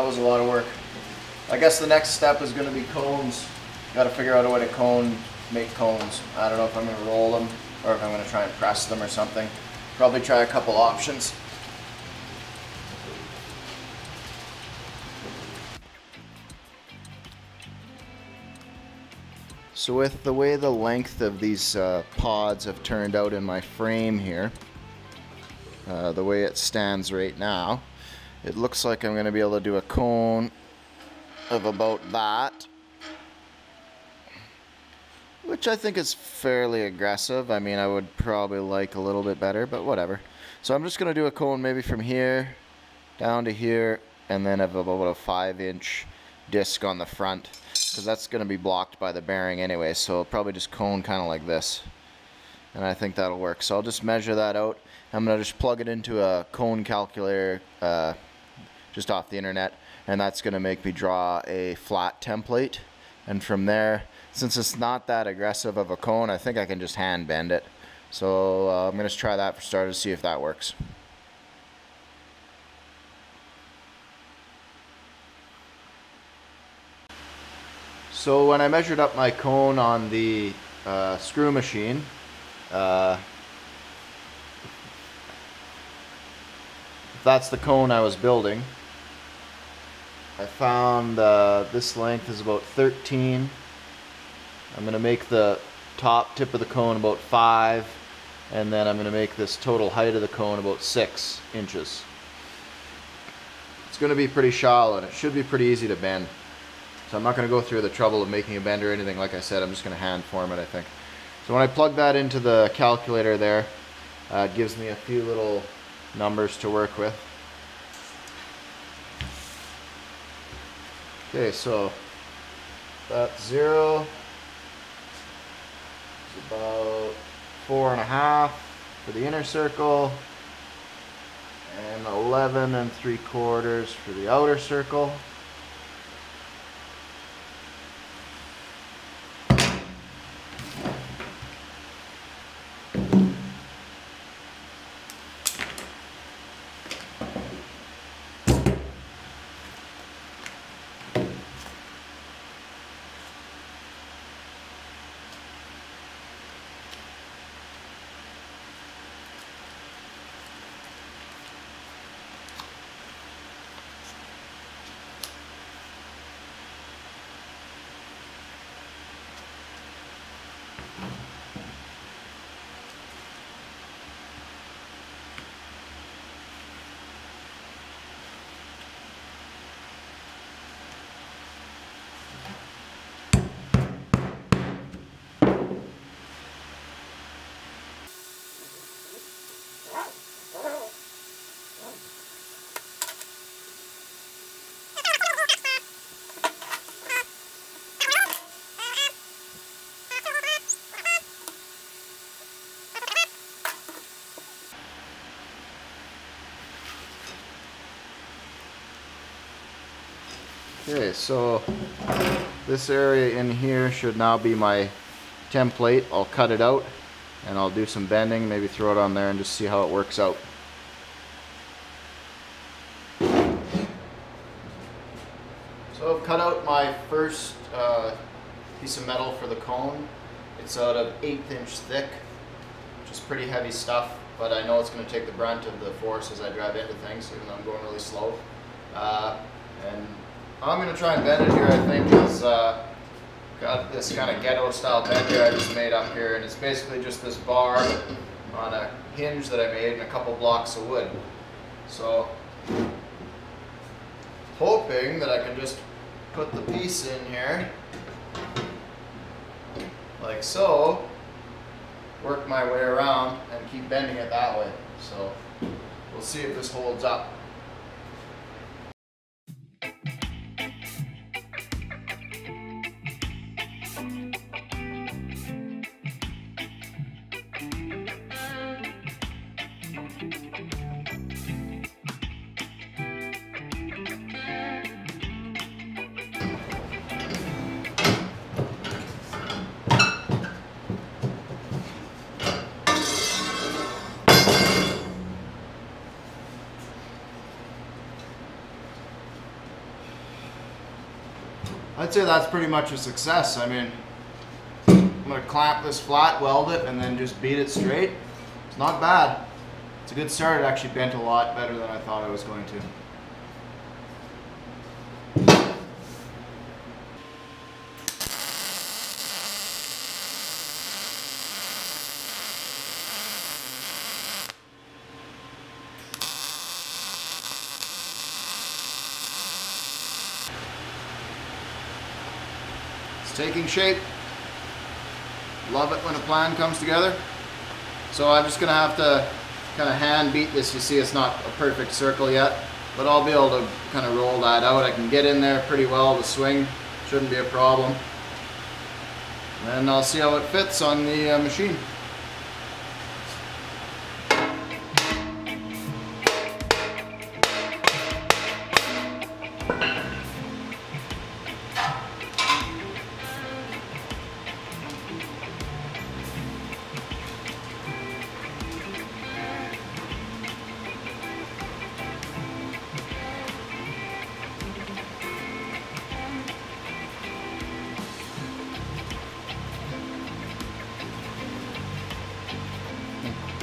that was a lot of work. I guess the next step is going to be cones. Got to figure out a way to make cones. I don't know if I'm going to roll them or if I'm going to try and press them or something. Probably try a couple options. So with the way the length of these pods have turned out in my frame here, the way it stands right now, it looks like I'm going to be able to do a cone of about that, which I think is fairly aggressive. I mean, I would probably like a little bit better, but whatever. So I'm just going to do a cone maybe from here down to here, and then have about a 5-inch disc on the front, because that's going to be blocked by the bearing anyway, so I'll probably just cone kind of like this, and I think that'll work. So I'll just measure that out. I'm going to just plug it into a cone calculator just off the internet, and that's going to make me draw a flat template, and from there, since it's not that aggressive of a cone, I think I can just hand bend it. So I'm going to try that for starters, see if that works. So when I measured up my cone on the screw machine, if that's the cone I was building, I found this length is about 13. I'm going to make the top tip of the cone about 5, and then I'm going to make this total height of the cone about 6 inches. It's going to be pretty shallow, and it should be pretty easy to bend. So I'm not going to go through the trouble of making a bend or anything. Like I said, I'm just going to hand form it, I think. So when I plug that into the calculator there, it gives me a few little numbers to work with. Okay, so that's 0. It's about 4.5 for the inner circle, and 11 3/4 for the outer circle. Okay, so this area in here should now be my template. I'll cut it out and I'll do some bending, maybe throw it on there and just see how it works out. So I've cut out my first piece of metal for the cone. It's out of 1/8 inch thick, which is pretty heavy stuff, but I know it's going to take the brunt of the force as I drive into things, even though I'm going really slow. And I'm going to try and bend it here, I think, is got this kind of ghetto style bender I just made up here, and it's basically just this bar on a hinge that I made and a couple blocks of wood. So, hoping that I can just put the piece in here, like so, work my way around and keep bending it that way. So, we'll see if this holds up. I'd say that's pretty much a success. I mean, I'm gonna clamp this flat, weld it, and then just beat it straight. It's not bad. It's a good start. It actually bent a lot better than I thought I was going to. It's taking shape. Love it when a plan comes together. So I'm just gonna have to kind of hand beat this. You see it's not a perfect circle yet, but I'll be able to kind of roll that out. I can get in there pretty well. The swing shouldn't be a problem. And I'll see how it fits on the machine.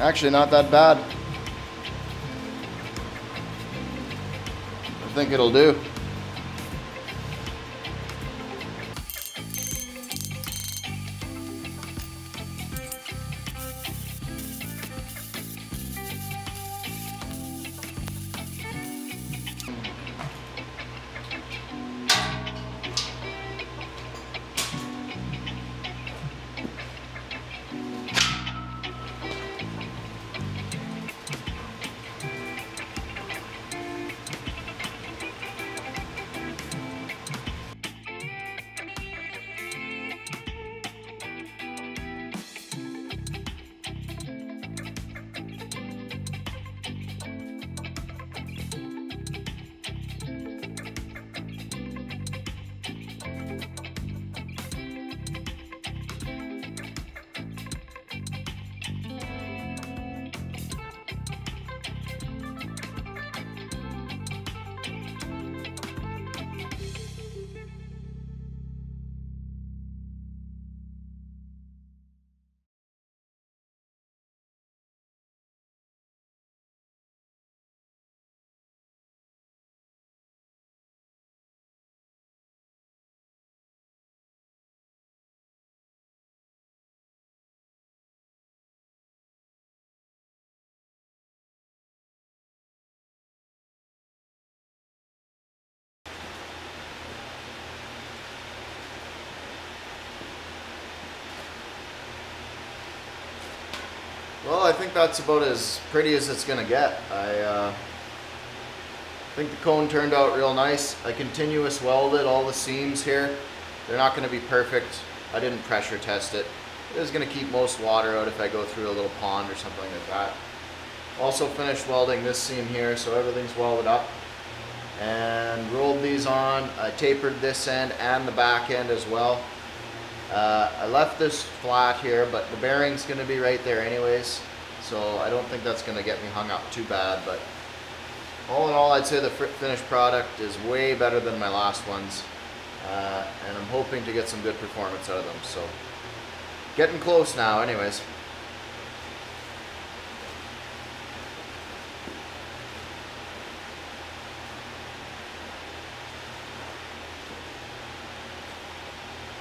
Actually, not that bad. I think it'll do. Well, I think that's about as pretty as it's gonna get. I think the cone turned out real nice. I continuous welded all the seams here. They're not gonna be perfect. I didn't pressure test it. It is gonna keep most water out if I go through a little pond or something like that. Also finished welding this seam here, so everything's welded up. And rolled these on. I tapered this end and the back end as well. I left this flat here, but the bearing's going to be right there anyways, so I don't think that's going to get me hung up too bad. But all in all, I'd say the finished product is way better than my last ones, and I'm hoping to get some good performance out of them. So getting close now anyways.